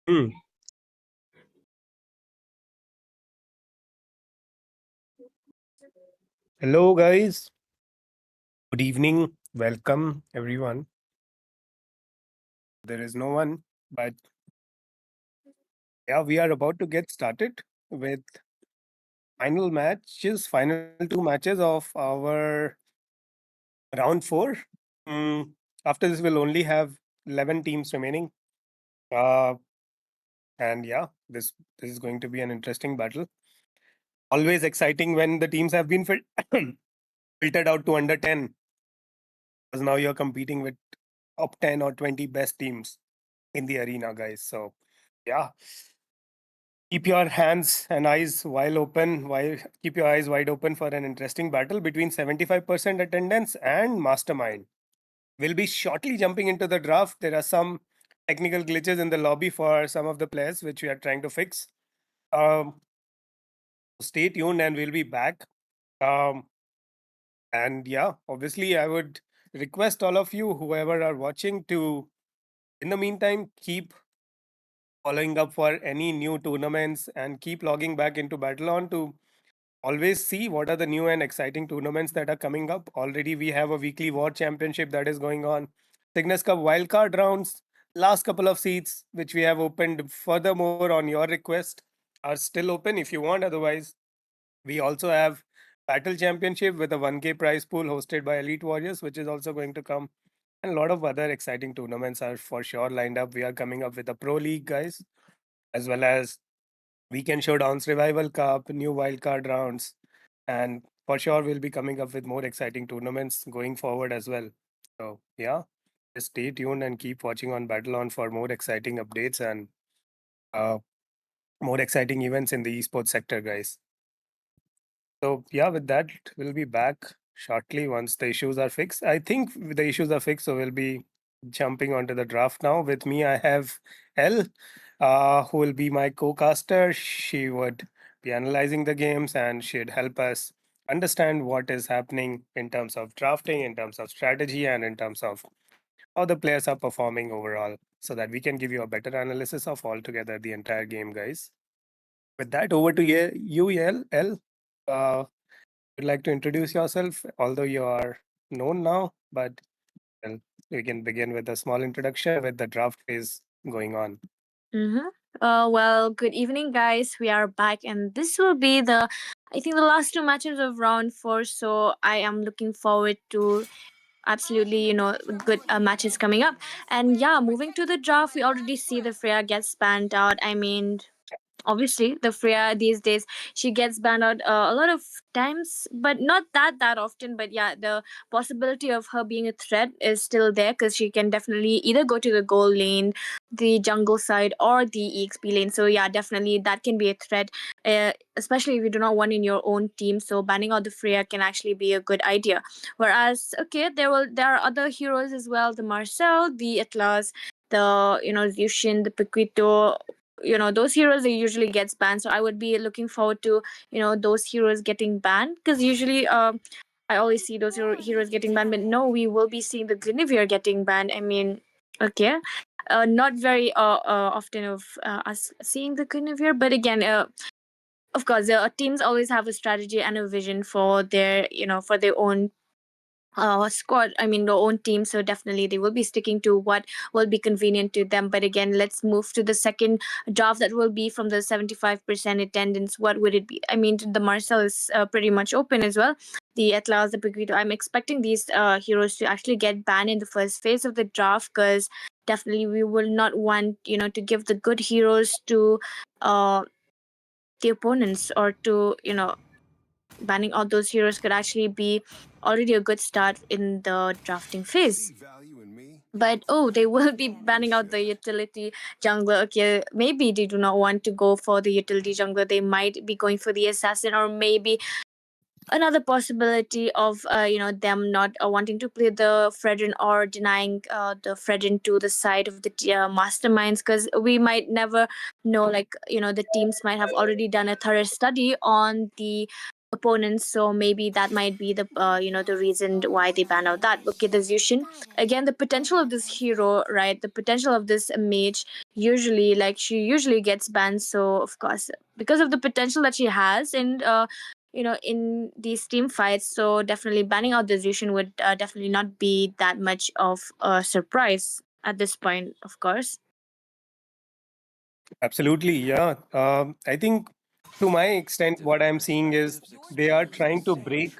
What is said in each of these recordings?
Hmm. Hello, guys. Good evening. Welcome, everyone. There is no one, but yeah, we are about to get started with final two matches of our round four. Mm, After this, we'll only have 11 teams remaining. Uh, and yeah, this is going to be an interesting battle. Always exciting when the teams have been filtered out to under 10, because now you're competing with top 10 or 20 best teams in the arena, guys. So yeah, keep your hands and eyes wide open. Keep your eyes wide open for an interesting battle between 75% attendance and Mastermind. We'll be shortly jumping into the draft. There are some technical glitches in the lobby for some of the players, which we are trying to fix. Um, Stay tuned, and we'll be back. Um, and yeah, obviously, I would request all of you, whoever are watching, to in the meantime keep following up for any new tournaments and keep logging back into BattleOn to always see what are the new and exciting tournaments that are coming up. Already, we have a weekly war championship that is going on. Cygnus Cup wildcard rounds, last couple of seats, which we have opened furthermore on your request, are still open if you want. Otherwise, we also have Battle Championship with a 1K prize pool hosted by Elite Warriors, which is also going to come. And a lot of other exciting tournaments are for sure lined up. We are coming up with a Pro League, guys, as well as Weekend Showdowns, Revival Cup, new wildcard rounds, and for sure we'll be coming up with more exciting tournaments going forward as well. So yeah, just stay tuned and keep watching on BattleOn for more exciting updates and uh, more exciting events in the esports sector, guys. So yeah, with that, we'll be back shortly once the issues are fixed. I think the issues are fixed, so we'll be jumping onto the draft now. With me, I have Elle, who will be my co-caster. She would be analyzing the games and she'd help us understand what is happening in terms of drafting, in terms of strategy, and in terms of how the players are performing overall, so that we can give you a better analysis of altogether the entire game, guys. With that, over to you, Elle. Uh, would like to introduce yourself, although you are known now, but well, we can begin with a small introduction with the draft phase going on. Mm-hmm. Well, good evening, guys. We are back, and this will be I think, the last two matches of round four. So I am looking forward to absolutely, good matches coming up. And yeah, moving to the draft, we already see the Freya gets spanned out. I mean, obviously the Freya these days, she gets banned out a lot of times, but not that often. But yeah, the possibility of her being a threat is still there, because she can definitely either go to the gold lane, the jungle side, or the exp lane. So yeah, definitely that can be a threat, especially if you do not want in your own team. So banning out the Freya can actually be a good idea. Whereas, okay, there are other heroes as well: the Marcel, the Atlas, the Lucian, the Pequito. Those heroes, they usually gets banned, so I would be looking forward to those heroes getting banned, because usually I always see those heroes getting banned. But no, we will be seeing the Guinevere getting banned. I mean, okay, not very often of us seeing the Guinevere, but again, of course, teams always have a strategy and a vision for their own squad, I mean their own team. So definitely they will be sticking to what will be convenient to them. But again, let's move to the second draft, that will be from the 75% attendance. What would it be? I mean, the Marcel is pretty much open as well. The Atlas, the Pequito, I'm expecting these heroes to actually get banned in the first phase of the draft, because definitely we will not want to give the good heroes to uh the opponents, or to banning out those heroes could actually be already a good start in the drafting phase. But oh, they will be banning out the utility jungler. Okay, maybe they do not want to go for the utility jungler. They might be going for the assassin, or maybe another possibility of them not wanting to play the Fredrin, or denying the Fredrin to the side of the masterminds, because we might never know. Like, the teams might have already done a thorough study on the opponents, so maybe that might be the the reason why they ban out that. Okay, the Zushin, again, the potential of this hero, right, the potential of this mage, usually, like, she usually gets banned. So of course, because of the potential that she has in these team fights, so definitely banning out the Zushin would definitely not be that much of a surprise at this point, of course. Absolutely, yeah. I think to my extent, what I'm seeing is they are trying to break.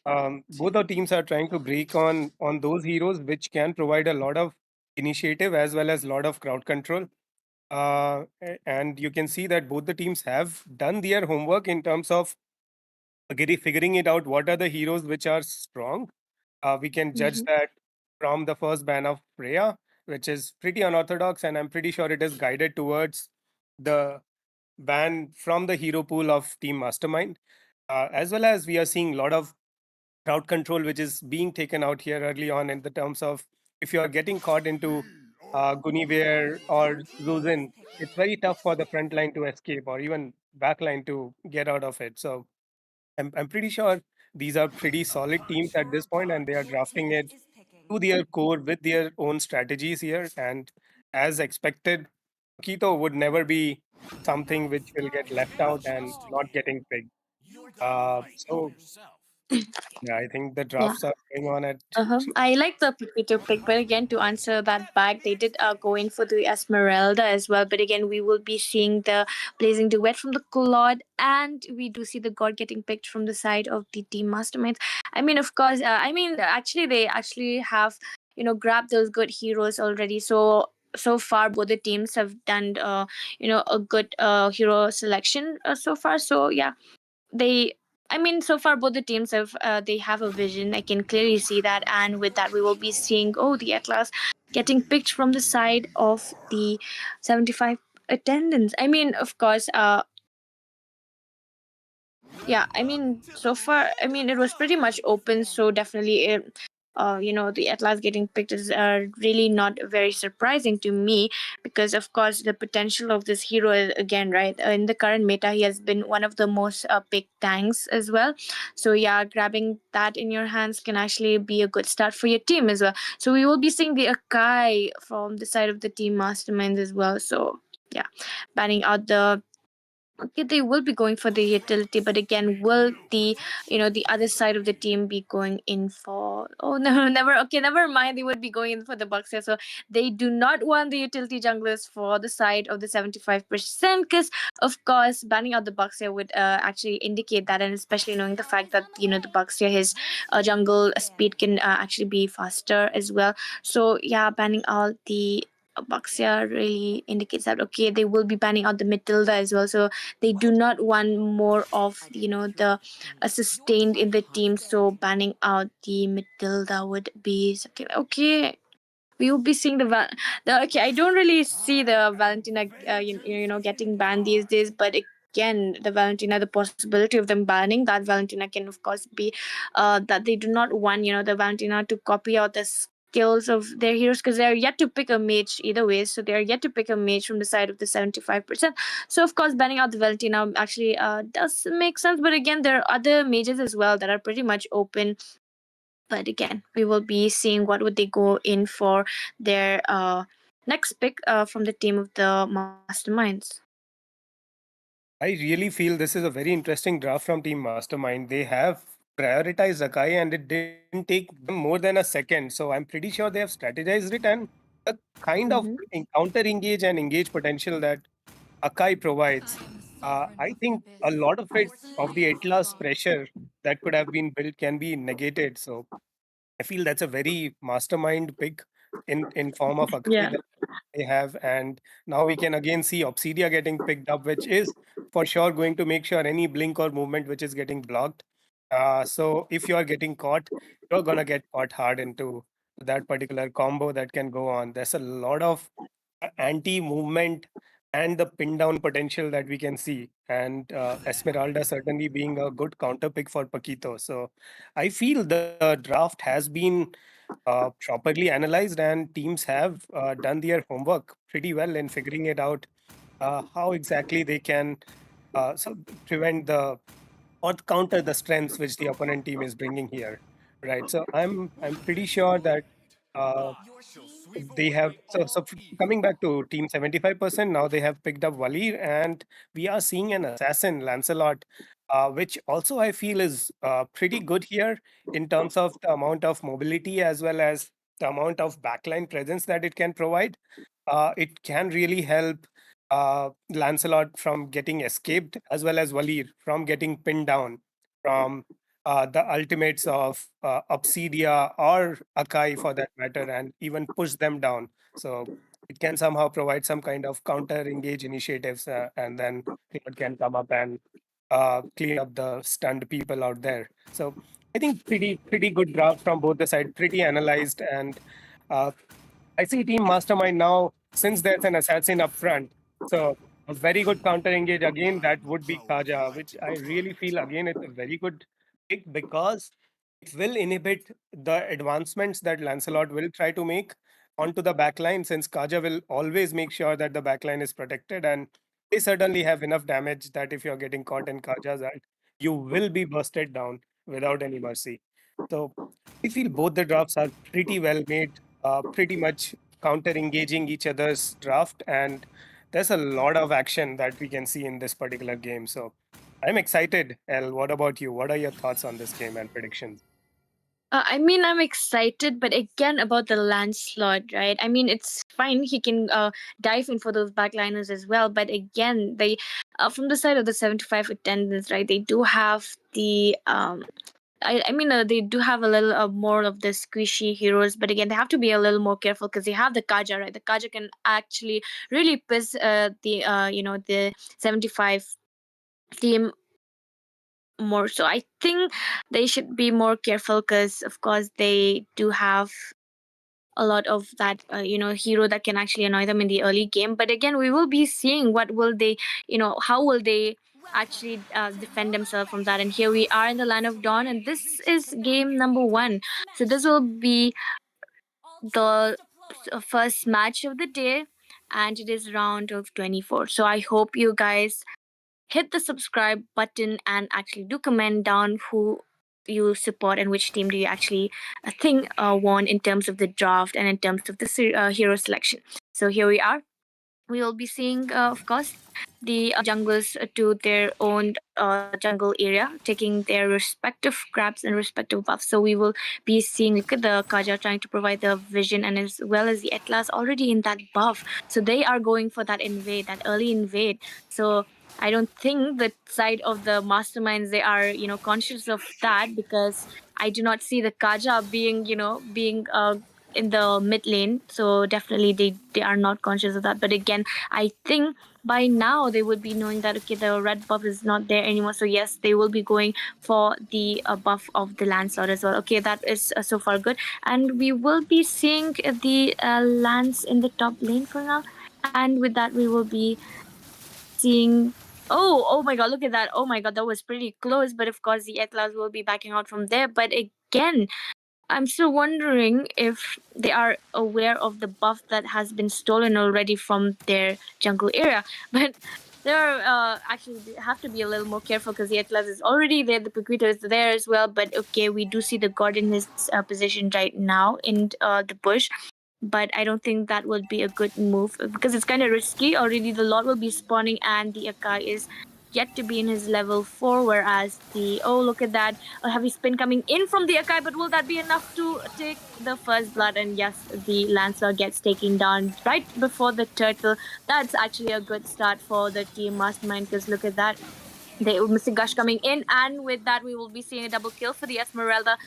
Both the teams are trying to break on those heroes which can provide a lot of initiative as well as a lot of crowd control. And you can see that both the teams have done their homework in terms of figuring it out. What are the heroes which are strong? We can judge Mm-hmm. that from the first ban of Freya, which is pretty unorthodox, and I'm pretty sure it is guided towards the ban from the hero pool of Team Mastermind. As well as we are seeing a lot of crowd control, which is being taken out here early on in the terms of if you are getting caught into Guinevere or Zuzin, it's very tough for the front line to escape or even back line to get out of it. So I'm pretty sure these are pretty solid teams at this point, and they are drafting it to their core with their own strategies here. And as expected, Keto would never be something which will get left out and not getting picked. So yeah, I think the Yeah. drafts are going on at. I like the Pipito pick, but again, to answer that back, they did go in for the Esmeralda as well. But again, we will be seeing the Blazing Duet from the Claude, and we do see the God getting picked from the side of the Team Masterminds. I mean, of course, actually, they actually have grabbed those good heroes already. So far, both the teams have done a good hero selection so far. So yeah, they so far both the teams have they have a vision. I can clearly see that, and with that we will be seeing the Atlas getting picked from the side of the 75 attendance. Of course, yeah, so far, it was pretty much open, so definitely the Atlas getting picked is really not very surprising to me, because of course the potential of this hero is, again, right, in the current meta, he has been one of the most picked tanks as well. So yeah, grabbing that in your hands can actually be a good start for your team as well. So we will be seeing the Akai from the side of the Team Masterminds as well. So yeah, banning out the. Okay, they will be going for the utility, but again, will the other side of the team be going in for? Oh no, never. Okay, never mind. They would be going in for the Bucks here, so they do not want the utility junglers for the side of the 75%. Because of course, banning out the Bucks here would actually indicate that, and especially knowing the fact that the Bucks here, his jungle speed can actually be faster as well. So yeah, banning out the Baxia really indicates that, okay, they will be banning out the Matilda as well. So they do not want more of the sustained in the team, so banning out the Matilda would be something. Okay, we will be seeing the okay, I don't really see the Valentina getting banned these days, but again, the Valentina, the possibility of them banning that Valentina can of course be that they do not want the Valentina to copy out the skills of their heroes, because they're yet to pick a mage either way. So they're yet to pick a mage from the side of the 75%. So of course, banning out the Valentina actually does make sense, but again, there are other mages as well that are pretty much open. But again, we will be seeing what would they go in for their next pick from the team of the Masterminds. I really feel this is a very interesting draft from Team Mastermind. They have prioritized Akai, and it didn't take them more than a second. So I'm pretty sure they have strategized it, and the kind of Mm-hmm. counter engage and engage potential that Akai provides. I think a lot of it, of the Atlas pressure that could have been built, can be negated. So I feel that's a very mastermind pick in form of Akai Yeah. that they have. And now we can again see Obsidia getting picked up, which is for sure going to make sure any blink or movement which is getting blocked. So if you are getting caught, you're gonna get caught hard into that particular combo that can go on. There's a lot of anti-movement and the pin down potential that we can see. And Esmeralda certainly being a good counter pick for Paquito. So I feel the draft has been properly analyzed, and teams have done their homework pretty well in figuring it out how exactly they can prevent the or counter the strengths which the opponent team is bringing here, right? So I'm pretty sure that uh, they have coming back to team 75%, now they have picked up Valir, and we are seeing an assassin Lancelot, which also I feel is pretty good here in terms of the amount of mobility as well as the amount of backline presence that it can provide. It can really help Lancelot from getting escaped, as well as Valir from getting pinned down from the ultimates of Obsidia or Akai for that matter, and even push them down. So it can somehow provide some kind of counter engage initiatives, and then it can come up and clean up the stunned people out there. So I think pretty good draft from both the side, pretty analyzed, and uh, I see Team Mastermind now, since there's an assassin up front. So a very good counter engage again, that would be Kaja, which I really feel again it's a very good pick because it will inhibit the advancements that Lancelot will try to make onto the backline, since Kaja will always make sure that the backline is protected, and they certainly have enough damage that if you're getting caught in Kaja's ult, you will be bursted down without any mercy. So I feel both the drafts are pretty well made, pretty much counter engaging each other's draft, and there's a lot of action that we can see in this particular game. So I'm excited. El, what about you? What are your thoughts on this game and predictions? I mean, I'm excited, but again about the landslide, right? I mean, it's fine. He can dive in for those backliners as well. But again, they from the side of the 75 attendance, right? They do have the they do have a little more of the squishy heroes, but again, they have to be a little more careful because they have the Kaja, right? The Kaja can actually really piss the 75 team more. So I think they should be more careful because, of course, they do have a lot of that hero that can actually annoy them in the early game. But again, we will be seeing what will they, how will they actually defend themselves from that. And here we are in the land of dawn, and this is game number one. So this will be the first match of the day, and it is round of 24. So I hope you guys hit the subscribe button and actually do comment down who you support and which team do you actually think won in terms of the draft and in terms of the hero selection. So here we are. We will be seeing, of course, the junglers to their own jungle area, taking their respective grabs and respective buffs. So we will be seeing, look at the Kaja trying to provide the vision, and as well as the Atlas already in that buff. So they are going for that invade, that early invade. So I don't think the side of the masterminds, they are, conscious of that, because I do not see the Kaja being in the mid lane. So definitely they are not conscious of that. But again, I think by now they would be knowing that, okay, the red buff is not there anymore. So yes, they will be going for the buff of the Lancelot as well. Okay, that is so far good. And we will be seeing the Lance in the top lane for now. And with that, we will be seeing. Oh my god, look at that. Oh my god, that was pretty close. But of course, the Atlas will be backing out from there. But again, I'm still wondering if they are aware of the buff that has been stolen already from their jungle area. But there are actually, they have to be a little more careful because the Atlas is already there, the Purquito is there as well. But okay, we do see the god in his position right now in the bush. But I don't think that would be a good move because it's kind of risky. Already the Lord will be spawning, and the Akai is yet to be in his level 4, whereas the, oh, look at that, a heavy spin coming in from the Akai, but will that be enough to take the first blood? And yes, the Lancer gets taken down right before the turtle. That's actually a good start for the team Mastermind, because look at that. They Mr. Gush coming in, and with that, we will be seeing a double kill for the Esmeralda.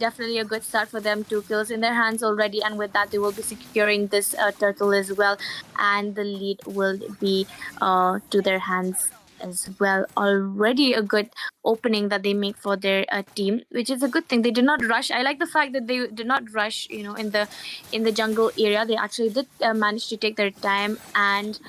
Definitely a good start for them. 2 kills in their hands already, and with that, they will be securing this turtle as well, and the lead will be to their hands as well. Already a good opening that they make for their team, which is a good thing. They did not rush. I like the fact that they did not rush. In the jungle area, they actually did manage to take their time and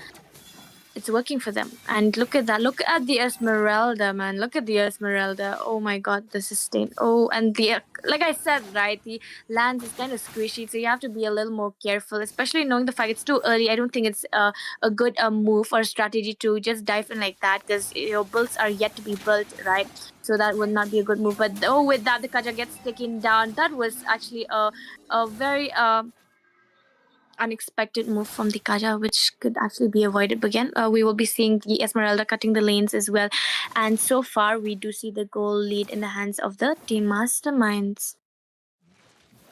it's working for them. And look at that. Look at the Esmeralda, man. Look at the Esmeralda. Oh my god, the sustain. Oh, and the like I said, right, the lance is kind of squishy, so you have to be a little more careful, especially knowing the fact it's too early. I don't think it's a good move or strategy to just dive in like that, because your builds are yet to be built, right? So that would not be a good move. But oh, with that, the Kaja gets taken down. That was actually a very unexpected move from the Kaja, which could actually be avoided. But again, we will be seeing the Esmeralda cutting the lanes as well. And so far, we do see the goal lead in the hands of the team masterminds.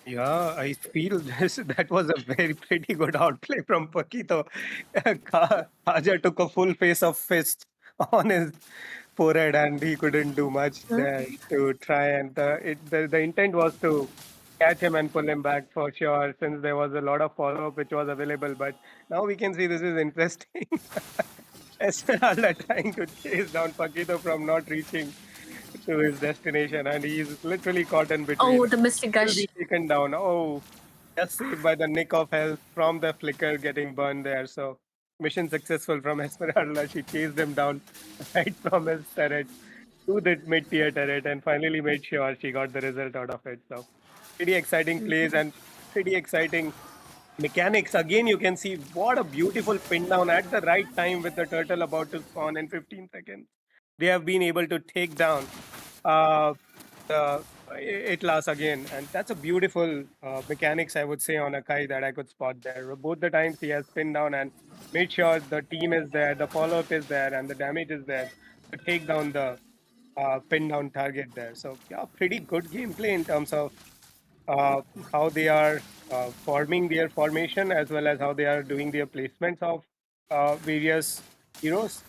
Yeah, I feel this that was a very pretty good outplay from Paquito. Kaja took a full face of fist on his forehead, and he couldn't do much Mhm. there to try. And the intent was to catch him and pull him back for sure, since there was a lot of follow up which was available. But now we can see this is interesting. Esmeralda trying to chase down Paquito from not reaching to his destination, and he's literally caught in between. Oh, the Mystic Will be Gush. taken down. Oh, just saved by the nick of health from the flicker getting burned there. So mission successful from Esmeralda. She chased him down right from his turret to the mid-tier turret and finally made sure she got the result out of it. So pretty exciting plays and pretty exciting mechanics. Again, you can see what a beautiful pin down at the right time with the turtle about to spawn in 15 seconds. They have been able to take down uh, the Itlas again, and that's a beautiful mechanics, I would say, on Akai that I could spot there. Both the times he has pinned down and made sure the team is there, the follow up is there, and the damage is there to take down the pin down target there. So yeah, pretty good gameplay in terms of uh, how they are forming their formation as well as how they are doing their placements of various heroes.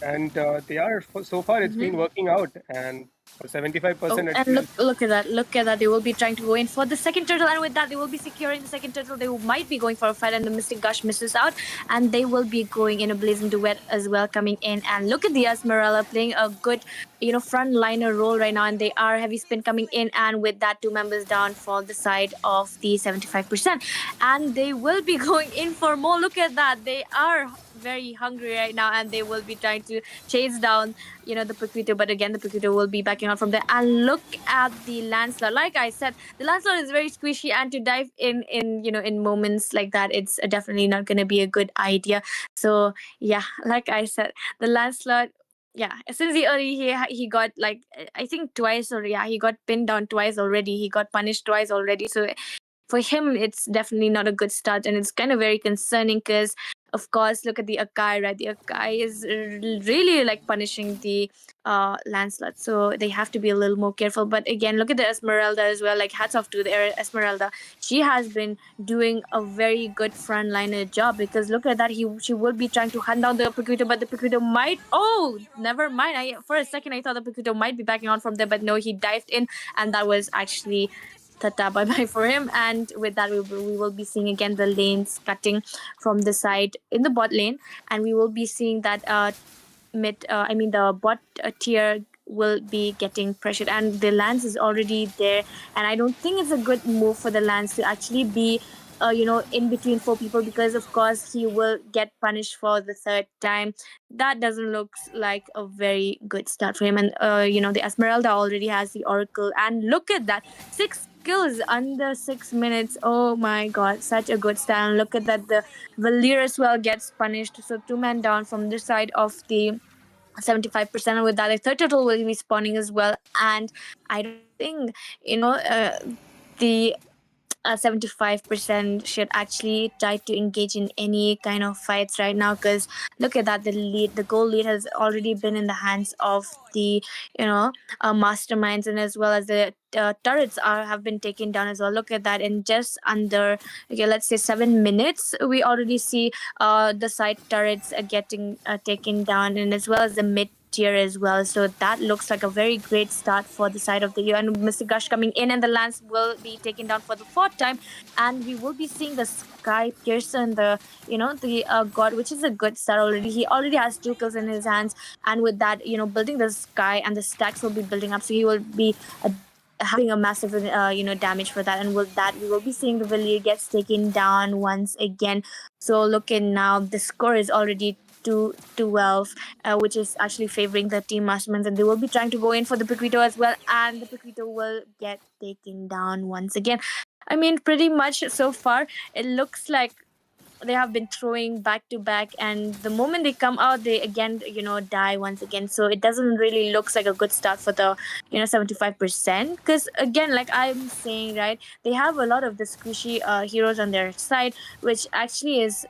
And they are so far it's been working out, and for Oh, 75% and achievement. look at that! Look at that! They will be trying to go in for the second turtle, and with that, they will be securing the second turtle. They might be going for a fight, and the Mystic Gush misses out, and they will be going in a blazing duet as well, coming in. And look at the Esmeralda playing a good, frontliner role right now, and they are heavy spin coming in, and with that, two members down for the side of the 75%, and they will be going in for more. Look at that! They are very hungry right now, and they will be trying to chase down the Paquito, but again the Paquito will be backing out from there. And look at the Lancelot. Like I said, the Lancelot is very squishy, and to dive in moments like that, it's definitely not going to be a good idea. So yeah, like I said, the Lancelot. Yeah, since the early he got like I think twice, or yeah, he got pinned down twice already. He got punished twice already. So for him, it's definitely not a good start, and it's kind of very concerning because, of course, look at the Akai, right? The Akai is really like punishing the Lancelot, so they have to be a little more careful. But again, look at the Esmeralda as well. Like hats off to the Esmeralda. She has been doing a very good frontliner job, because look at that. She will be trying to hunt down the Paquito, but the Paquito might. Oh, never mind. For a second I thought the Paquito might be backing on from there, but no, he dived in, and that was actually tata bye bye for him. And with that, we will be seeing again the lanes cutting from the side in the bot lane, and we will be seeing that the bot tier will be getting pressured, and the lance is already there. And I don't think it's a good move for the lance to actually be in between four people, because of course he will get punished for the third time. That doesn't look like a very good start for him. And the Esmeralda already has the Oracle, and look at that, 6 kills under 6 minutes. Oh my god, such a good start. And look at that, the Valir as well gets punished, so two men down from the side of the 75%. And with that, a third turtle will be spawning as well. And I don't think the 75% should actually try to engage in any kind of fights right now, because look at that, the goal lead has already been in the hands of the masterminds, and as well as the turrets have been taken down as well. Look at that, in just under, okay, let's say 7 minutes, we already see the side turrets getting taken down, and as well as the mid tier as well. So that looks like a very great start for the side of the year. And Mr. Gush coming in, and the lance will be taken down for the fourth time. And we will be seeing the Sky Pearson, the god, which is a good start already. He already has 2 kills in his hands. And with that, building the Sky, and the stacks will be building up. So he will be having a massive damage for that. And with that, we will be seeing the Villiers gets taken down once again. So looking now, the score is already 2-12, which is actually favoring the team masterminds, and they will be trying to go in for the Piquito as well, and the Piquito will get taken down once again. I mean, pretty much so far, it looks like they have been throwing back to back, and the moment they come out, they again die once again. So it doesn't really looks like a good start for the 75%, because again, like I'm saying, right, they have a lot of the squishy heroes on their side, which actually is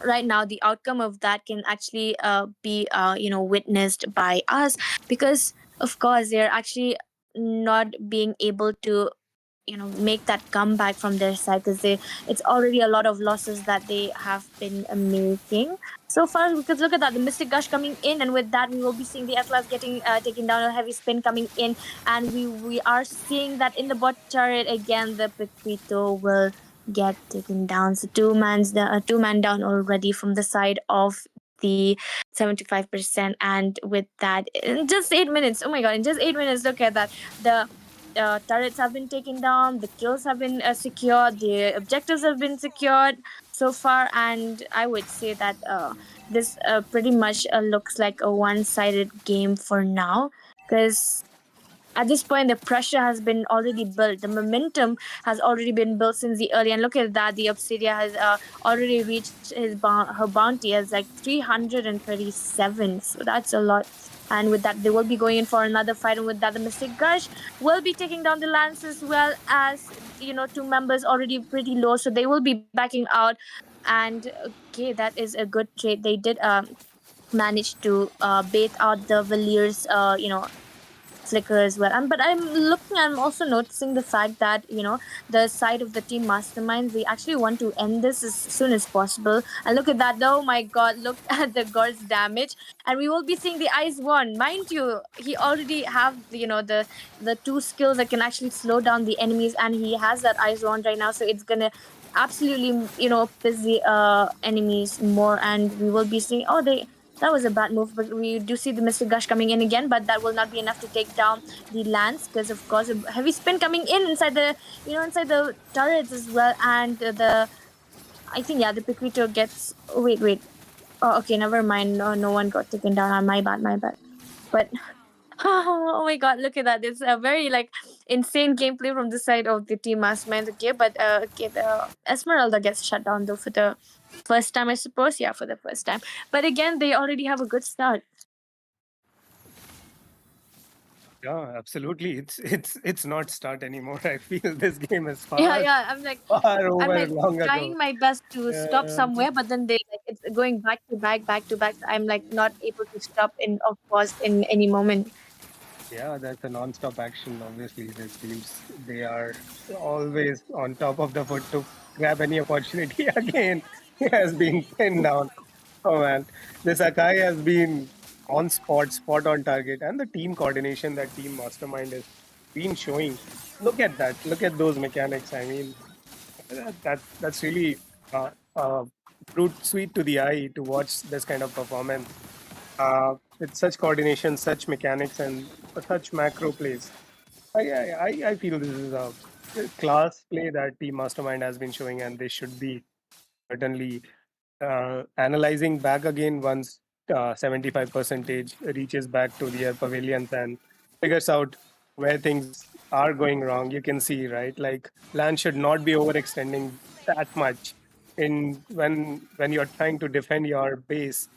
right now the outcome of that can actually be witnessed by us, because of course they're actually not being able to make that comeback from their side, because they it's already a lot of losses that they have been making so far. Because look at that, the Mystic Gush coming in, and with that we will be seeing the Atlas getting taken down, a heavy spin coming in, and we are seeing that in the bot turret again the Pequito will get taken down. So two man down already from the side of the 75%. And with that, in just 8 minutes, oh my god, in just 8 minutes, look at that, the turrets have been taken down, the kills have been secured, the objectives have been secured so far, and I would say that this pretty much looks like a one-sided game for now, because at this point the pressure has been already built, the momentum has already been built since the early. And look at that, the Obsidia has already reached her bounty as like 337, so that's a lot. And with that, they will be going in for another fight, and with that, the Mystic Gush will be taking down the Lance, as well as two members already pretty low, so they will be backing out. And okay, that is a good trade. They did manage to bait out the Valiers flicker as well. But I'm also noticing the fact that the side of the team masterminds, they actually want to end this as soon as possible. And look at that, oh my god, look at the God's damage. And we will be seeing the Ice One, mind you, he already have the two skills that can actually slow down the enemies, and he has that Ice One right now, so it's gonna absolutely piss the enemies more. And we will be seeing, oh, they that was a bad move, but we do see the Mr. Gush coming in again, but that will not be enough to take down the Lance, because of course a heavy spin coming in inside the inside the turrets as well. And the I think, yeah, the Piquito gets, oh, wait, oh, okay, never mind, no one got taken down. My bad. But oh my god, look at that, it's a very like insane gameplay from the side of the team masterminds. Okay, but okay, the Esmeralda gets shut down though for the first time, I suppose. Yeah, for the first time. But again, they already have a good start. Yeah, absolutely. It's not start anymore. I feel this game is Yeah, far yeah. I'm like, far I'm over like long ago. trying my best to stop Uh, somewhere, but then they like it's going back to back, back to back. I'm like not able to stop in of pause in any moment. yeah, that's a non-stop action. Obviously, these teams, they are always on top of the foot to grab any opportunity. Again, he has been pinned down. Oh man, this Akai has been on spot on target, and the team coordination that Team Mastermind has been showing. Look at that. Look at those mechanics. I mean, that's really brute sweet to the eye to watch this kind of performance. With such coordination, such mechanics, and such macro plays. I feel this is a class play that Team Mastermind has been showing, and they should be certainly analyzing back again once 75 percentage reaches back to their pavilions and figures out where things are going wrong. You can see, right, like land should not be overextending that much in when you're trying to defend your base.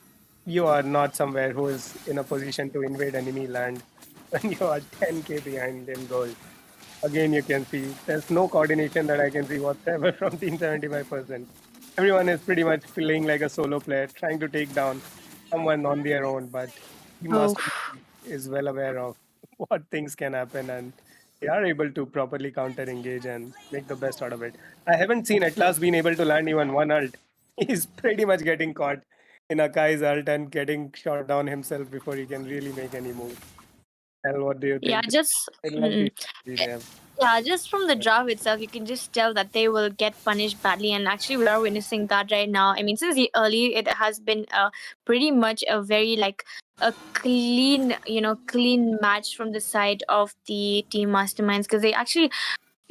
You are not somewhere who is in a position to invade enemy land when you are 10k behind in gold. Again, you can see there's no coordination that I can see whatsoever from Team 75%. Everyone is pretty much playing like a solo player, trying to take down someone on their own. But Team Oh, Master is well aware of what things can happen, and they are able to properly counter engage and make the best out of it. I haven't seen Atlas being able to land even one ult. He's pretty much getting caught in Akai's ult and getting shot down himself before he can really make any move. Hell, what do you yeah, think? just mm, Relentless strategy they have. yeah, just from the draft itself, you can just tell that they will get punished badly. And actually, we are witnessing that right now. I mean, since the early, it has been pretty much a very like a clean, clean match from the side of the team masterminds, because they actually,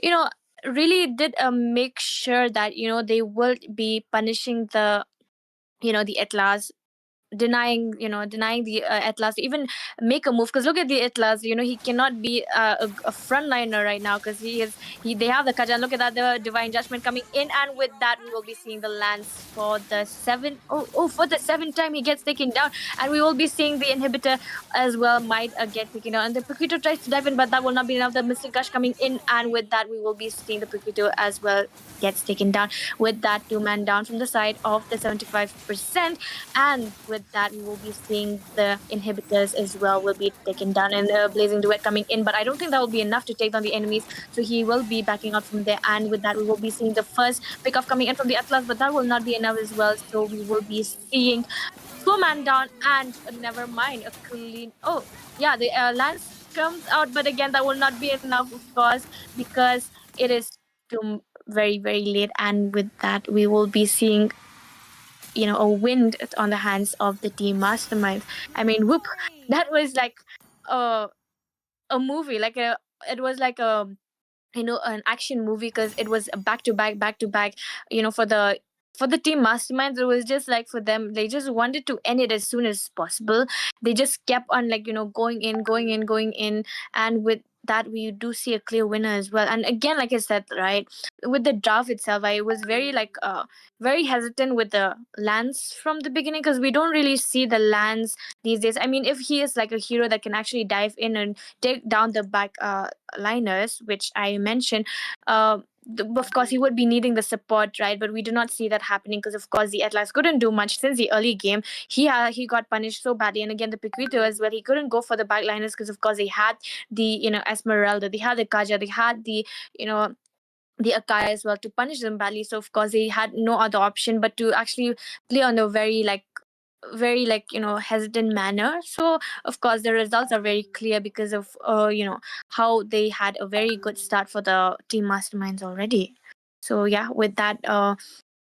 you know, really did make sure that they will be punishing the the Atlas denying the Atlas to even make a move, because look at the Atlas, he cannot be a frontliner right now, because they have the Kajan. Look at that, the divine judgment coming in, and with that we will be seeing the lance for the for the seventh time he gets taken down, and we will be seeing the inhibitor as well might get taken down, and the Pokito tries to dive in, but that will not be enough. The Mystic Gush coming in, and with that we will be seeing the Pokito as well gets taken down, with that two-man down from the side of the 75%. And with that, we will be seeing the inhibitors as well will be taken down, and the Blazing Duet coming in. But I don't think that will be enough to take down the enemies. So he will be backing out from there. And with that, we will be seeing the first pickoff coming in from the Atlas, but that will not be enough as well. So we will be seeing two man down, and never mind, a clean. Oh, yeah, the Lance comes out, but again, that will not be enough, of course, because it is too very, very late. And with that, we will be seeing a wind on the hands of the team masterminds. I mean, whoop, that was like a a movie, like a it was like a an action movie, because it was back to back. For the team masterminds, it was just like, for them, they just wanted to end it as soon as possible. They just kept on, like, going in, going in, going in, and with that we do see a clear winner as well. And again, like I said, right, with the draft itself, I was very, like, very hesitant with the Lance from the beginning, because we don't really see the Lance these days. I mean, if he is like a hero that can actually dive in and take down the back liners, which I mentioned, of course he would be needing the support, right? But we do not see that happening, because of course the Atlas couldn't do much since the early game. He got punished so badly, and again the Piquito as well. He couldn't go for the backliners, because of course they had the Esmeralda, they had the Kaja, they had you know the Akai as well to punish them badly. So of course they had no other option but to actually play on a very, like, hesitant manner. So of course the results are very clear, because of how they had a very good start for the team masterminds already. So yeah, with that,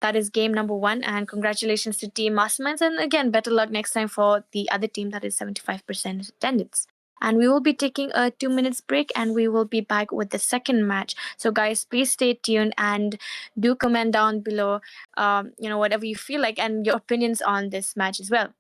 that is game number one, and congratulations to team masterminds, and again, better luck next time for the other team that is 75% attendance. And we will be taking a 2 minutes break, and we will be back with the second match. So guys, please stay tuned and do comment down below, whatever you feel like, and your opinions on this match as well.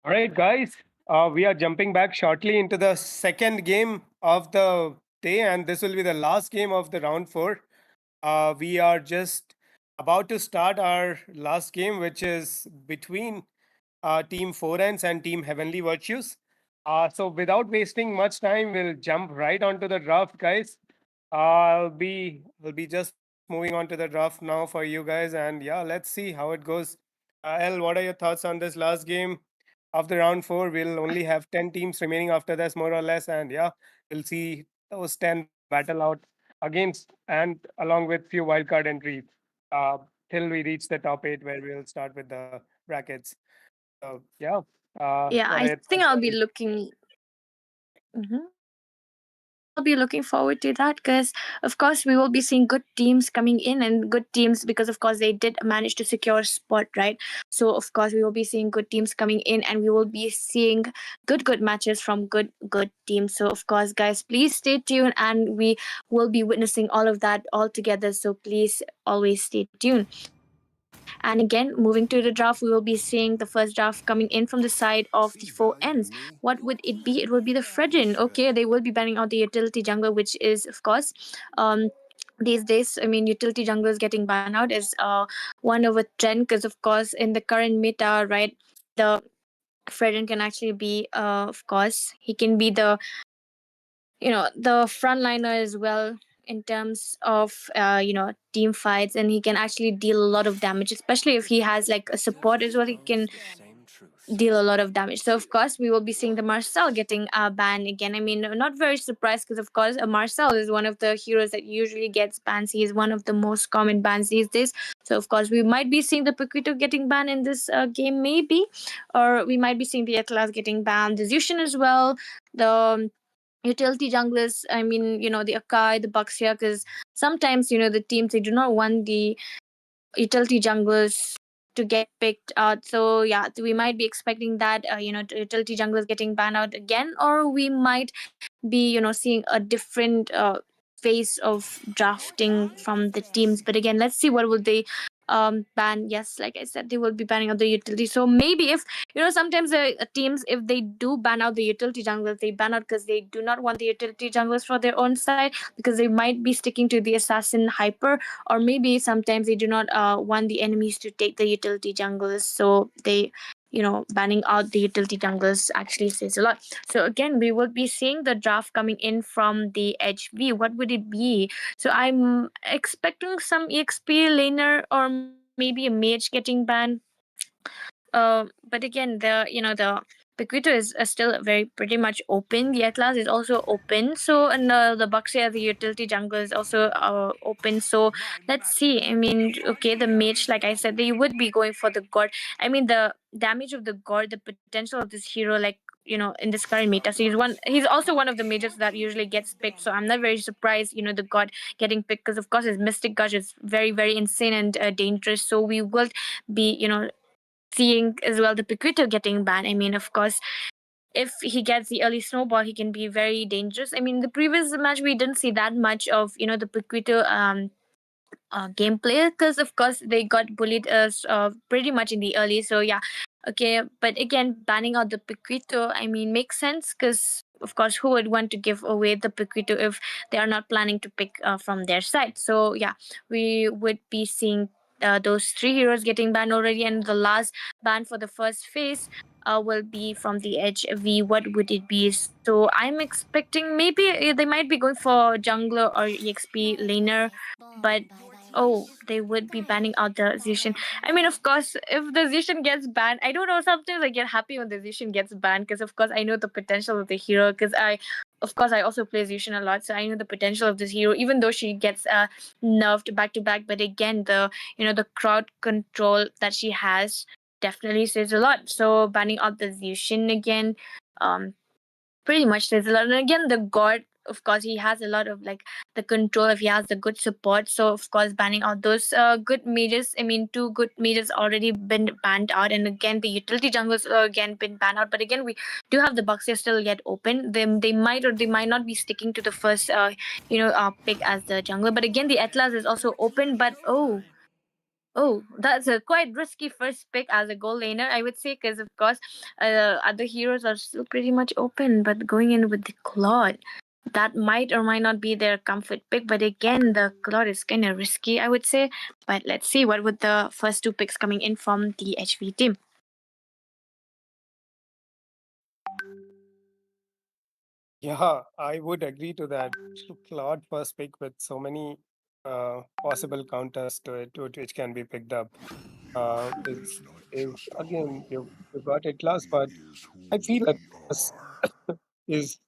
All right, guys. We are jumping back shortly into the second game of the day, and this will be the last game of the round four. We are just about to start our last game, which is between Team Forens and Team Heavenly Virtues. So, without wasting much time, we'll jump right onto the draft, guys. I'll be just moving on to the draft now for you guys, and yeah, let's see how it goes. El, what are your thoughts on this last game of the round four? We'll only have 10 teams remaining after this, more or less, and yeah, we'll see those 10 battle out against and along with few wildcard entries uh, till we reach the top eight, where we'll start with the brackets. So yeah, Yeah, what are I your think thoughts I'll on be this? looking. Mhm. I think I'll be looking forward to that because, of course, we will be seeing good teams coming in and good teams because, of course, they did manage to secure a spot, right? So, of course, we will be seeing good teams coming in and we will be seeing good matches from good teams. So, of course, guys, please stay tuned and we will be witnessing all of that all together. So, please always stay tuned. And again, moving to the draft, we will be seeing the first draft coming in from the side of the four ends. What would it be? It would be the Fredrin. Okay, they will be banning out the utility jungler, which is, of course, these days, I mean, utility junglers getting banned out is one of a trend because, of course, in the current meta, right, the Fredrin can actually be, of course, he can be the the frontliner as well in terms of team fights, and he can actually deal a lot of damage, especially if he has like a support as well. He can deal a lot of damage. So of course we will be seeing the Marcel getting banned again. I mean, not very surprised because of course Marcel is one of the heroes that usually gets bans. He is one of the most common bans these days. So of course we might be seeing the Paquito getting banned in this game, maybe, or we might be seeing the Atlas getting banned, the Zushin as well, the utility junglers. I mean, the Akai, the Bucks here, because sometimes the teams, they do not want the utility junglers to get picked out. So yeah, we might be expecting that utility junglers getting banned out again, or we might be seeing a different phase of drafting from the teams. But again, let's see what will they ban. Yes, like I said, they will be banning out the utility. So maybe if sometimes the teams, if they do ban out the utility junglers, they ban out because they do not want the utility junglers for their own side, because they might be sticking to the assassin hyper, or maybe sometimes they do not want the enemies to take the utility junglers, so they banning out the utility junglers actually says a lot. So again, we will be seeing the draft coming in from the HV. What would it be? So I'm expecting some EXP laner or maybe a mage getting banned. But again, the Pikuito is still very pretty much open. The Atlas is also open. So and the Baxia, the utility jungle is also open. So let's see. I mean, okay, the mage, like I said, they would be going for the god. I mean, the damage of the god, the potential of this hero, like in this current meta. So he's also one of the mages that usually gets picked. So I'm not very surprised, the god getting picked because of course his mystic gush is very very insane and dangerous. So we will be seeing as well the Pikuito getting banned. I mean, of course, if he gets the early snowball, he can be very dangerous. I mean, the previous match we didn't see that much of the Pikuito gameplay because of course they got bullied pretty much in the early. So yeah, okay, but again, banning out the Pikuito, I mean, makes sense because of course who would want to give away the Pikuito if they are not planning to pick from their side. So yeah, we would be seeing those three heroes getting banned already, and the last ban for the first phase will be from the edge v. What would it be? So I'm expecting maybe they might be going for jungler or exp laner, but oh, they would be banning out the Zishin. I mean, of course, if the Zishin gets banned, I don't know. Sometimes I get happy when the Zishin gets banned because, of course, I know the potential of the hero. Because of course, I also play Zishin a lot, so I know the potential of this hero. Even though she gets nerfed back to back, but again, the crowd control that she has definitely says a lot. So banning out the Zishin again, um, pretty much says a lot. And again, the god, of course, he has a lot of like the control if he has the good support. So of course, banning out those good mages. I mean, two good mages already been banned out, and again, the utility jungles again been banned out. But again, we do have the Buxia still yet open. They might or they might not be sticking to the first pick as the jungler. But again, the Atlas is also open. But oh, that's a quite risky first pick as a goal laner, I would say, because of course, other heroes are still pretty much open. But going in with the Claude, that might or might not be their comfort pick. But again, the Claude is kind of risky, I would say. But let's see what would the first two picks coming in from the HV team. Yeah, I would agree to that. Claude first pick with so many possible counters to it, which can be picked up. Is again you got it last, but I feel that this is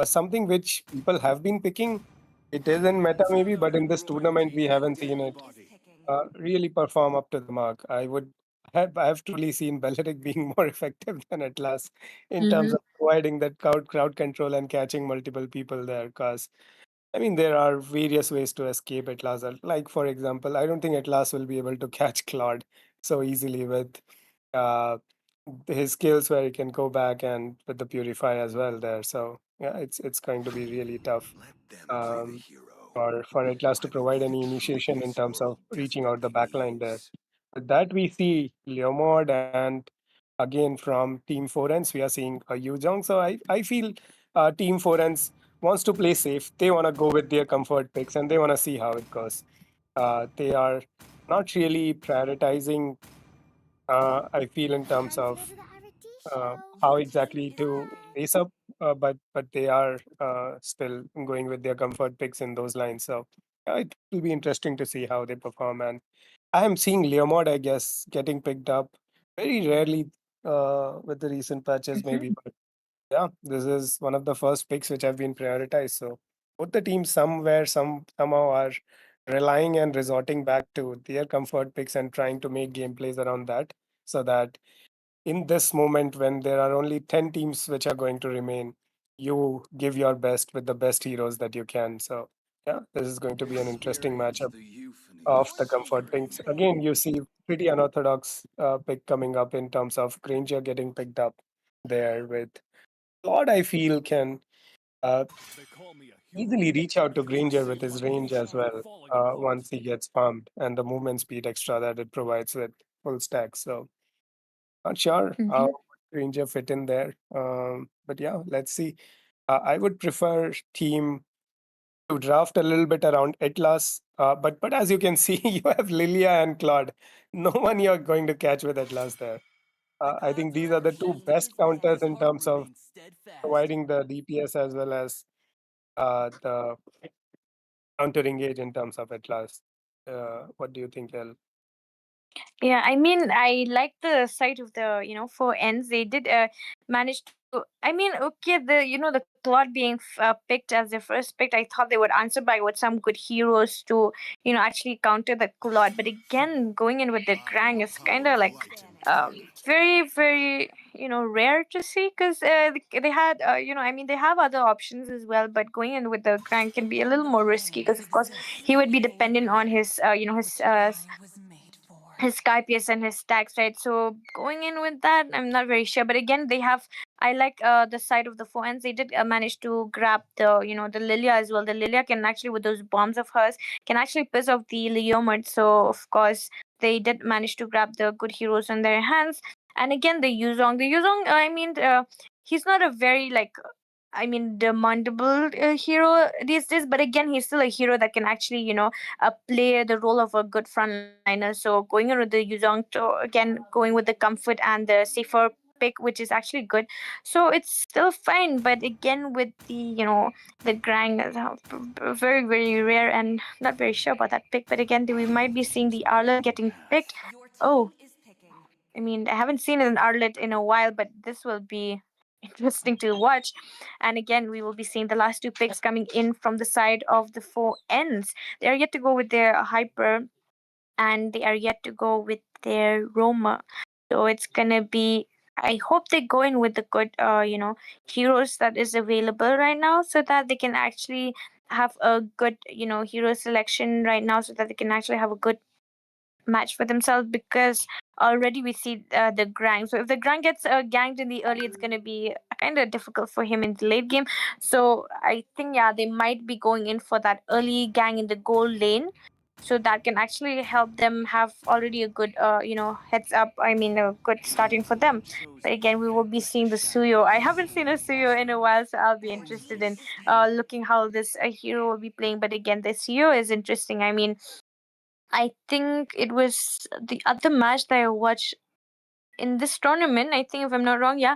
something which people have been picking. It is in meta maybe, but in this tournament we haven't seen it really perform up to the mark. I have truly seen Belleric being more effective than Atlas in terms Mm-hmm. of providing that crowd control and catching multiple people there. Because I mean, there are various ways to escape Atlas. Like for example, I don't think Atlas will be able to catch Claude so easily with uh, his skills where he can go back and with the Purify as well there. So yeah, it's going to be really tough. Um, for Atlas to provide any initiation in terms of reaching out the backline there. With that, we see Leomord and again from Team Forens, we are seeing a Yuzhong. So I feel Team Forens wants to play safe. They want to go with their comfort picks and they want to see how it goes. They are not really prioritizing, I feel, in terms of how exactly to face up, but they are still going with their comfort picks in those lines. So it will be interesting to see how they perform. And I am seeing Leomord, I guess, getting picked up very rarely with the recent patches, maybe. But yeah, this is one of the first picks which have been prioritized. So both the teams somehow are relying and resorting back to their comfort picks and trying to make gameplays around that so that in this moment when there are only 10 teams which are going to remain, you give your best with the best heroes that you can. So yeah, this is going to be an interesting matchup of the comfort picks. Again, you see pretty unorthodox pick coming up in terms of Granger getting picked up there with Claude. I feel can uh, easily reach out to Granger with his range as well once he gets farmed and the movement speed extra that it provides with full stack. So not sure how Mm-hmm. Ranger fit in there. But yeah, let's see. I would prefer team to draft a little bit around Atlas. But as you can see, you have Lilia and Claude. No one you're going to catch with Atlas there. I think these are the two best counters in terms of providing the DPS as well as the counter engage in terms of Atlas. What do you think, El? Yeah, I mean, I like the sight of the four ends. They did manage to. I mean, okay, the Claude being picked as their first pick, I thought they would answer by with some good heroes to actually counter the Claude. But again, going in with the Krang is kind of like very very rare to see because they had I mean they have other options as well, but going in with the Krang can be a little more risky because of course he would be dependent on his his Skypius and his stacks, right? So going in with that, I'm not very sure. But again, they have. I like the side of the forehands. They did manage to grab the Lilia as well. The Lilia can actually with those bombs of hers can actually piss off the Leomord. So of course they did manage to grab the good heroes in their hands. And again, the Yuzong. I mean, he's not a very like demandable hero these days, but again, he's still a hero that can actually, play the role of a good frontliner. So going in with the Yuzong to again going with the comfort and the safer pick, which is actually good. So it's still fine, but again with the Grang is very very rare and not very sure about that pick. But again, we might be seeing the Arlet getting picked. Oh, I mean, I haven't seen an Arlet in a while, but this will be interesting to watch. And again, we will be seeing the last two picks coming in from the side of the four ends. They are yet to go with their Hyper, and they are yet to go with their Roma. So it's gonna be. I hope they go in with the good, heroes that is available right now, so that they can actually have a good, hero selection right now, so that they can actually have a good match for themselves because already we see the Grang. So if the Grang gets ganged in the early, it's going to be kind of difficult for him in the late game. So I think, yeah, they might be going in for that early gang in the goal lane. So that can actually help them have already a good, heads up. I mean, a good starting for them. But again, we will be seeing the Suyo. I haven't seen a Suyo in a while, so I'll be interested in looking how this hero will be playing. But again, the Suyo is interesting. I mean, I think it was the other match that I watched in this tournament. I think, if I'm not wrong, yeah,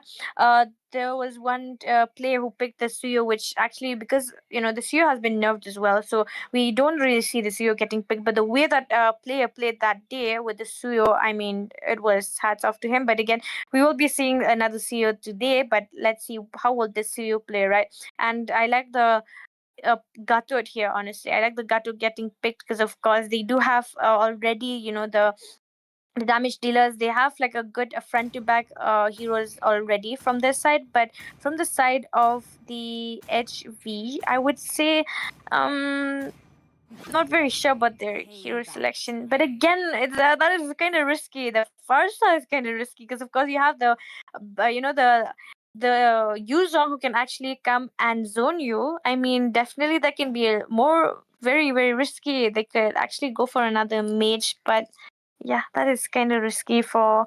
there was one player who picked the Suyo, which actually because the Suyo has been nerfed as well, so we don't really see the Suyo getting picked. But the way that player played that day with the Suyo, I mean, it was hats off to him. But again, we will be seeing another Suyo today. But let's see how will this Suyo play, right? And I like the Gatot here, honestly. I like the Gatot getting picked because, of course, they do have already, the damage dealers. They have like a good front to back heroes already from their side. But from the side of the HV, I would say, um, not very sure about their hero selection. But again, that is kind of risky. The Farsa is kind of risky because, of course, you have the user who can actually come and zone you. I mean, definitely that can be a more very very risky. They could actually go for another mage, but yeah, that is kind of risky for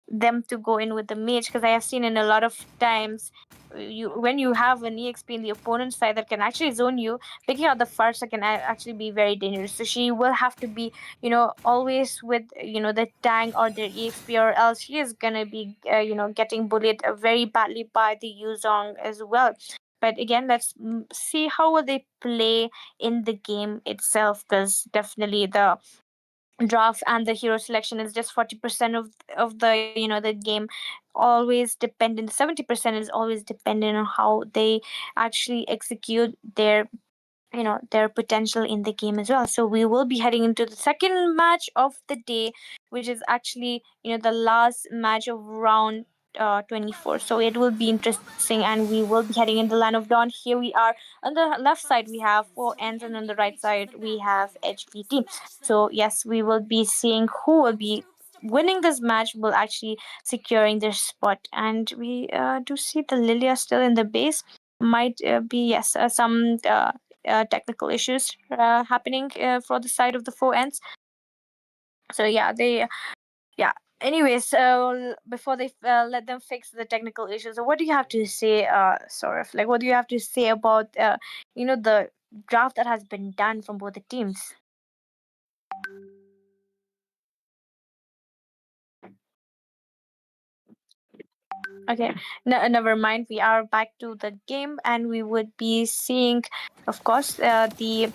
them to go in with the mage because I have seen in a lot of times you when you have an EXP in the opponent's side that can actually zone you, picking out the Farsa can actually be very dangerous. So she will have to be, always with the tank or their EXP, or else she is gonna be getting bullied very badly by the Yuzong as well. But again, let's see how will they play in the game itself, because definitely the draft and the hero selection is just 40% of the the game, always dependent. 70% is always dependent on how they actually execute their potential in the game as well. So we will be heading into the second match of the day, which is actually the last match of round 24. So it will be interesting, and we will be heading in the land of dawn. Here we are. On the left side we have four ends, and on the right side we have HVT. So yes, we will be seeing who will be winning this match, will actually securing their spot. And we do see the Lilia still in the base. Might be, yes, some technical issues happening for the side of the four ends. So yeah, they yeah. Anyways, before they let them fix the technical issues, so what do you have to say, sort of like what do you have to say about the draft that has been done from both the teams? Okay, never mind. We are back to the game, and we would be seeing, of course, the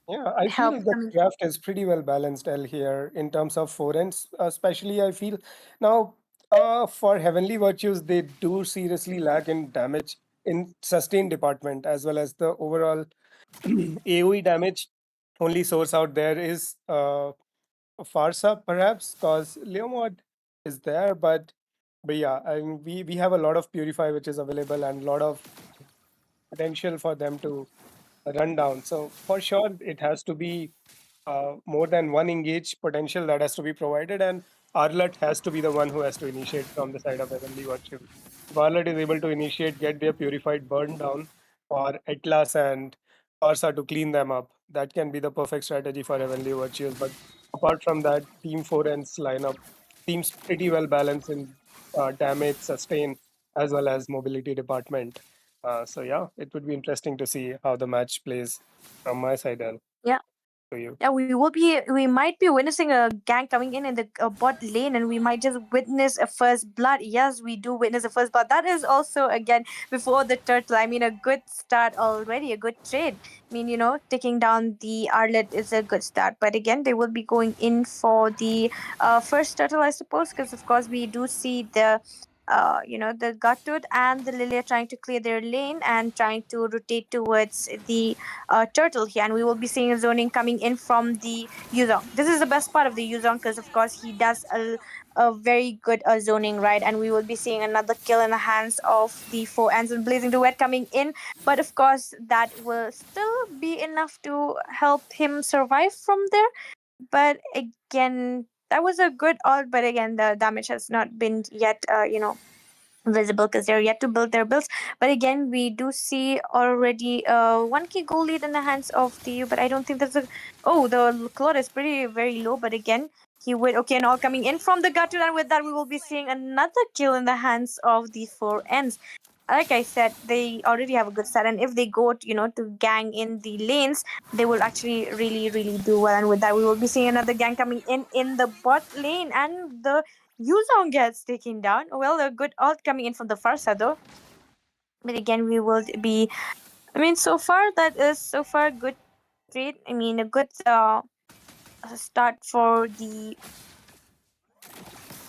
Yeah, I help feel the coming. draft is pretty well balanced L here in terms of foreigns, especially I feel now for Heavenly Virtues they do seriously lack in damage in sustain department as well as the overall AoE damage. Only source out there is Farsa perhaps because Leomord is there, but yeah, I mean, we have a lot of Purify which is available and a lot of potential for them to run down. So for sure, it has to be more than one engage potential that has to be provided, and Arlet has to be the one who has to initiate from the side of Heavenly Virtue. If Arlet is able to initiate, get their purified burn down, for Atlas and Parsa to clean them up, that can be the perfect strategy for Heavenly Virtues. But apart from that, Team 4N's lineup seems pretty well balanced in damage, sustain, as well as mobility department. So yeah, it would be interesting to see how the match plays from my side and Yeah. to you. Yeah, we might be witnessing a gang coming in the bot lane, and we might just witness a first blood. Yes, we do witness a first blood. That is also again before the turtle. I mean, a good start already, a good trade. I mean, taking down the Arlet is a good start. But again, they will be going in for the first turtle, I suppose, because of course we do see the Gutwood and the Lilia trying to clear their lane and trying to rotate towards the turtle here, and we will be seeing a zoning coming in from the Yuzong. This is the best part of the Yuzong because, of course, he does a very good zoning, right? And we will be seeing another kill in the hands of the four ends and Blazing Duet coming in. But of course, that will still be enough to help him survive from there. But again, that was a good ult, but again, the damage has not been yet, visible because they're yet to build their builds. But again, we do see already 1k goal lead in the hands of TU, but I don't think that's a. Oh, the Claude is pretty very low, but again, he would. Okay, and all coming in from the gutter, and with that, we will be seeing another kill in the hands of the four ends. Like I said, they already have a good start, and if they go, to gang in the lanes, they will actually really, really do well. And with that, we will be seeing another gang coming in the bot lane, and the Yuzong gets taken down. Well, a good ult coming in from the Farsa though. But again, we will be. I mean, so far that is so far a good trade. I mean, a good start for the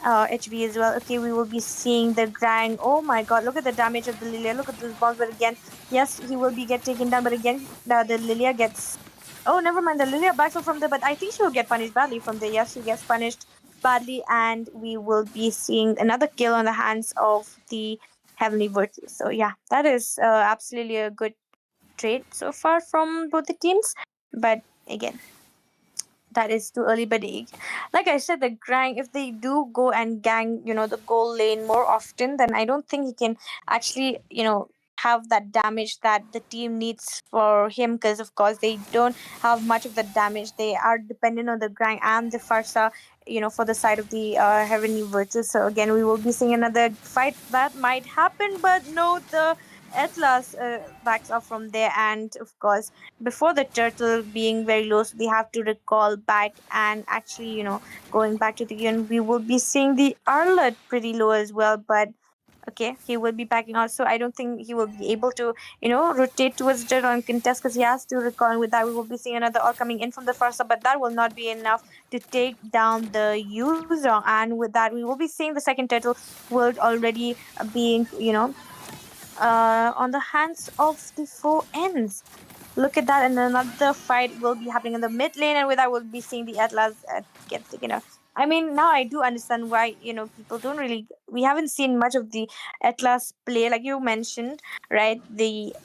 HB as well. Okay, we will be seeing the grind. Oh my god, look at the damage of the Lilia. Look at those bombs. But again, yes, he will be get taken down. But again, the Lilia gets. Oh, never mind. The Lilia backs up from there, but I think she will get punished badly from there. Yes, she gets punished badly, and we will be seeing another kill on the hands of the Heavenly Virtue. So yeah, that is absolutely a good trade so far from both the teams. But again, that is too early. But like I said, the grind, if they do go and gang, the goal lane more often, then I don't think he can actually, have that damage that the team needs for him, because of course they don't have much of the damage. They are dependent on the grind and the Farsa, for the side of the Heavenly Virtues. So again, we will be seeing another fight that might happen, but no, the Atlas backs up from there, and of course, before the turtle being very low, so they have to recall back and actually, going back to the game, we will be seeing the Arlet pretty low as well. But okay, he will be backing out, so I don't think he will be able to, rotate towards the turtle and contest because he has to recall. And with that, we will be seeing another all coming in from the Farsa, but that will not be enough to take down the user. And with that, we will be seeing the second turtle world already being, on the hands of the four ends. Look at that, and another fight will be happening in the mid lane, and with that, we'll be seeing the Atlas get taken out. I mean, now I do understand why people don't really. We haven't seen much of the Atlas play, like you mentioned, right? The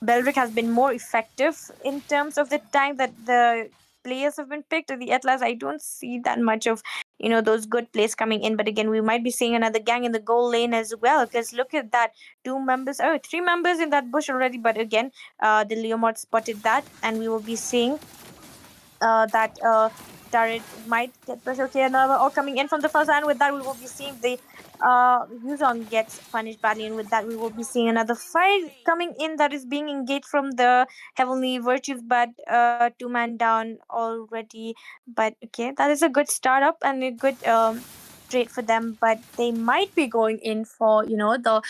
Belric has been more effective in terms of the time that the players have been picked. The Atlas, I don't see that much of those good plays coming in. But again, we might be seeing another gang in the goal lane as well. Because look at that, three members in that bush already. But again, the Leomord spotted that, and we will be seeing that turret might get pressure. Okay, another all coming in from the first, and with that, we will be seeing the Yuzong gets punished badly, and with that, we will be seeing another fight coming in that is being engaged from the Heavenly Virtues, but two-man down already. But okay, that is a good startup and a good trade for them, but they might be going in for the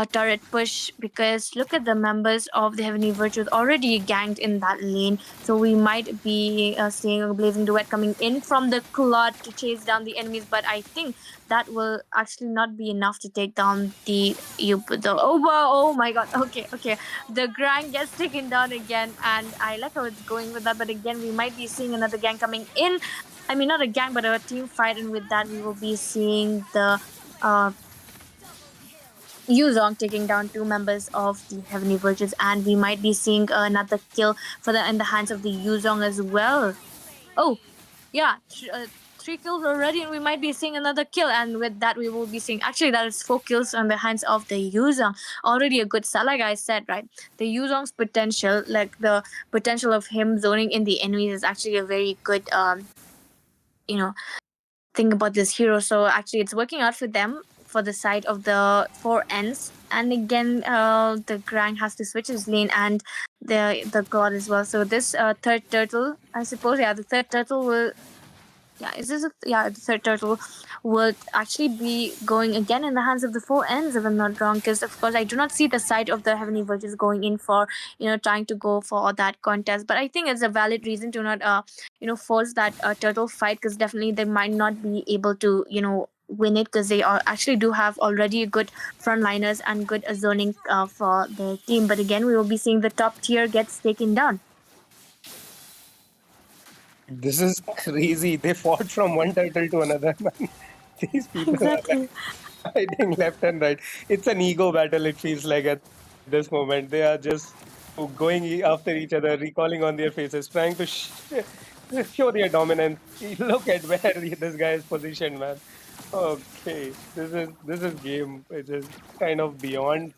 turret push, because look at the members of the Heavenly Virtues already ganked in that lane. So we might be seeing a Blazing Duet coming in from the Claude to chase down the enemies, but I think that will actually not be enough to take down the oh wow, oh my god. Okay, okay. The Grand gets taken down again, and I like how it's going with that, but again we might be seeing another gang coming in. I mean, not a gang, but a team fight, and with that we will be seeing the uh Yuzong taking down two members of the Heavenly Virtues, and we might be seeing another kill for the in the hands of the Yuzong as well. Oh, yeah, three kills already, and we might be seeing another kill. And with that, we will be seeing actually that is four kills on the hands of the Yuzong. Already a good start, like I said, right? The Yuzong's potential, like the potential of him zoning in the enemies, is actually a very good you know thing about this hero. So actually, it's working out for them for the side of the four ends. And again, the Grang has to switch his lane, and the god as well. So this third turtle, I suppose, yeah, the third turtle will, yeah, is this yeah, the third turtle would actually be going again in the hands of the four ends, if I'm not wrong, because of course I do not see the side of the Heavenly Virtues going in for, trying to go for that contest. But I think it's a valid reason to not force that turtle fight, because definitely they might not be able to win it, because they are actually do have already good frontliners and good zoning for their team. But again, we will be seeing the top tier gets taken down. This is crazy. They fought from one turtle to another, man. These people are Exactly. like fighting left and right. It's an ego battle, it feels like at this moment. They are just going after each other, recalling on their faces, trying to show their dominance. Look at where this guy is positioned, man. Okay, this is game. It is kind of beyond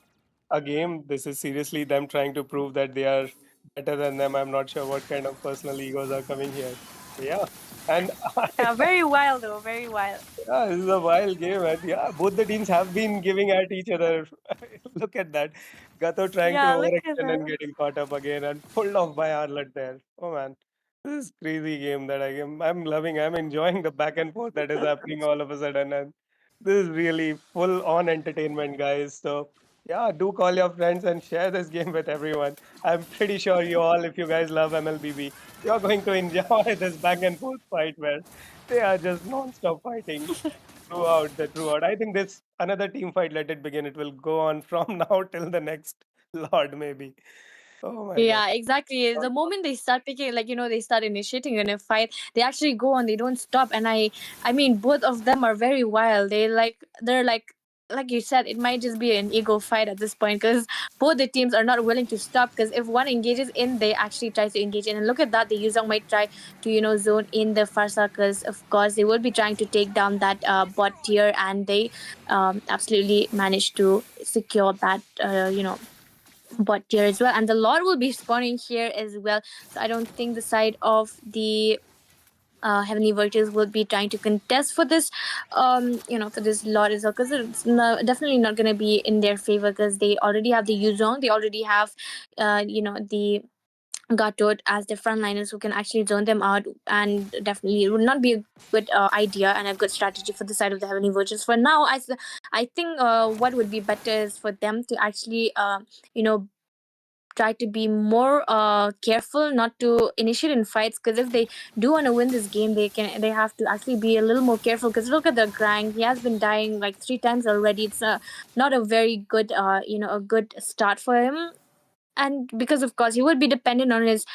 a game. This is seriously them trying to prove that they are better than them. I'm not sure what kind of personal egos are coming here. Yeah, and Yeah, very wild though, very wild. yeah, this is a wild game, and yeah, both the teams have been giving at each other. Look at that, Gato trying to Yeah, look at overextend and that. getting caught up again, and pulled off by Arlet there. Oh man, this is crazy game that I'm loving. I'm enjoying the back and forth that is happening all of a sudden, and this is really full on entertainment, guys. So yeah, do call your friends and share this game with everyone. I'm pretty sure you all, if you guys love MLBB, you're going to enjoy this back and forth fight where they are just non-stop fighting throughout. I think this another team fight. Let it begin. It will go on from now till the next Lord, maybe. Oh my God. Yeah, exactly. The moment they start picking, like they start initiating in a fight, they actually go on. They don't stop. And I mean, both of them are very wild. They're like you said, it might just be an ego fight at this point, because both the teams are not willing to stop. Because if one engages in, they actually try to engage in. And look at that, the user might try to zone in the Farsa, because of course they will be trying to take down that bot tier, and they absolutely managed to secure that bot tier as well. And the Lord will be spawning here as well. So I don't think the side of the Heavenly Virtues will be trying to contest for this, for this Lord as well, because it's definitely not going to be in their favor, because they already have the Yuzong, they already have, the Gatot as the frontliners who can actually zone them out, and definitely it would not be a good idea and a good strategy for the side of the Heavenly Virtues. For now, I think what would be better is for them to actually, you know, try to be more careful not to initiate in fights, because if they do want to win this game, they have to actually be a little more careful, because look at the grind. He has been dying like three times already. It's not a very good a good start for him. And because of course he would be dependent on his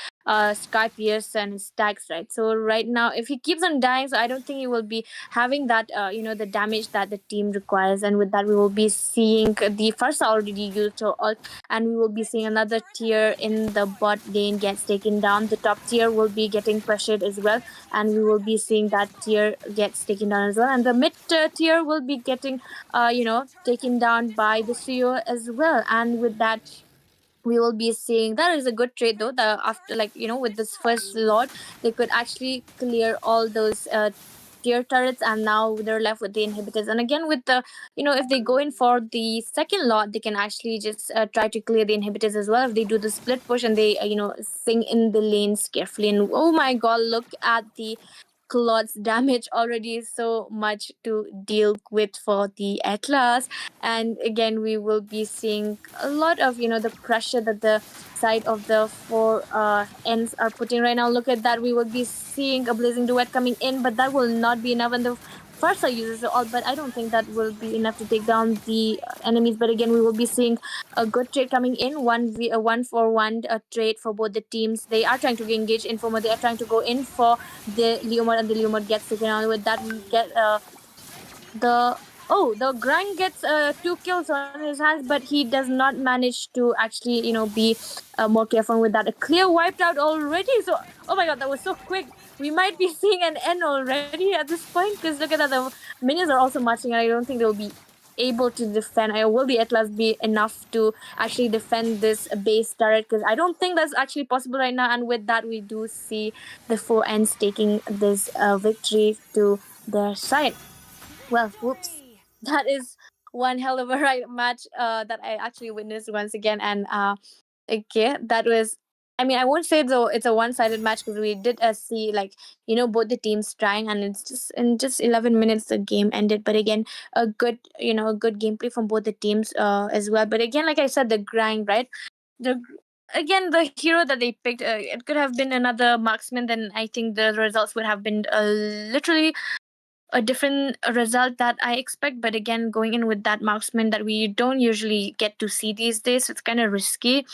Sky Pierce and his stacks, right? So right now, if he keeps on dying, so I don't think he will be having that the damage that the team requires. And with that, we will be seeing the first already used to ult, and we will be seeing another tier in the bot lane gets taken down. The top tier will be getting pressured as well, and we will be seeing that tier gets taken down as well, and the mid tier will be getting taken down by the CEO as well. And with that, we will be seeing that is a good trade though, the after, like, with this first lot, they could actually clear all those tier turrets, and now they're left with the inhibitors. And again, with the if they go in for the second lot, they can actually just try to clear the inhibitors as well, if they do the split push and they sing in the lanes carefully. And oh my god, look at the clots damage already, so much to deal with for the Atlas. And again, we will be seeing a lot of, the pressure that the side of the four ends are putting right now. Look at that. We will be seeing a blazing duet coming in, but that will not be enough. And the Farsa uses it all, but I don't think that will be enough to take down the enemies. But again, we will be seeing a good trade coming in, a 1-for-1 trade for both the teams. They are trying to engage Informer. They are trying to go in for the Leomord, and the Leomord gets taken out. With that, we get the the Grind gets 2 kills on his hands, but he does not manage to actually be more careful with that. A clear wiped out already. So oh my god, that was so quick. We might be seeing an end already at this point, because look at that, the minions are also marching, and I don't think they'll be able to defend. Will the Atlas be enough to actually defend this base turret? Because I don't think that's actually possible right now. And with that, we do see the four ends taking this victory to their side. Well, whoops. That is one hell of a right match that I actually witnessed once again. And okay, that was. I mean, I won't say though it's a one-sided match, because we did see, like, both the teams trying, and it's just in just 11 minutes the game ended. But again, a good gameplay from both the teams as well. But again, like I said, the grind, right? The Again, the hero that they picked, it could have been another marksman. Then I think the results would have been literally a different result that I expect. But again, going in with that marksman that we don't usually get to see these days, it's kind of risky.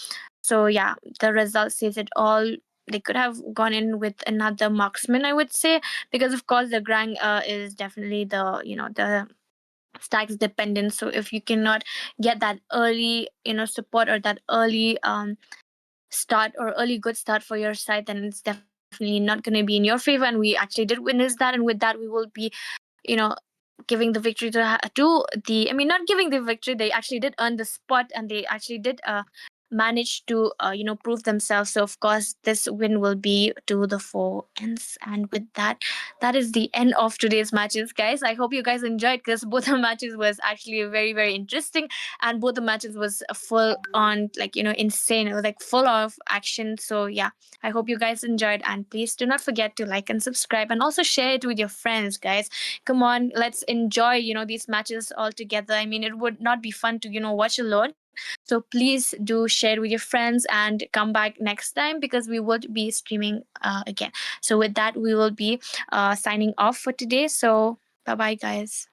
So yeah, the result says it all. They could have gone in with another marksman, I would say, because of course the Grang is definitely the stacks dependent. So if you cannot get that early support, or that early start, or early good start for your side, then it's definitely not going to be in your favor. And we actually did witness that, and with that we will be you know giving the victory to the, I mean, not giving the victory, they actually did earn the spot, and they actually did manage to prove themselves. So of course this win will be to the four ends. And with that, that is the end of today's matches, guys. I hope you guys enjoyed, because both the matches was actually very, very interesting, and both the matches was full on, like, insane. It was like full of action. So yeah, I hope you guys enjoyed, and please do not forget to like and subscribe, and also share it with your friends, guys. Come on, let's enjoy these matches all together. I mean, it would not be fun to watch alone. So please do share it with your friends, and come back next time, because we will be streaming again. So with that, we will be signing off for today. So bye bye, guys.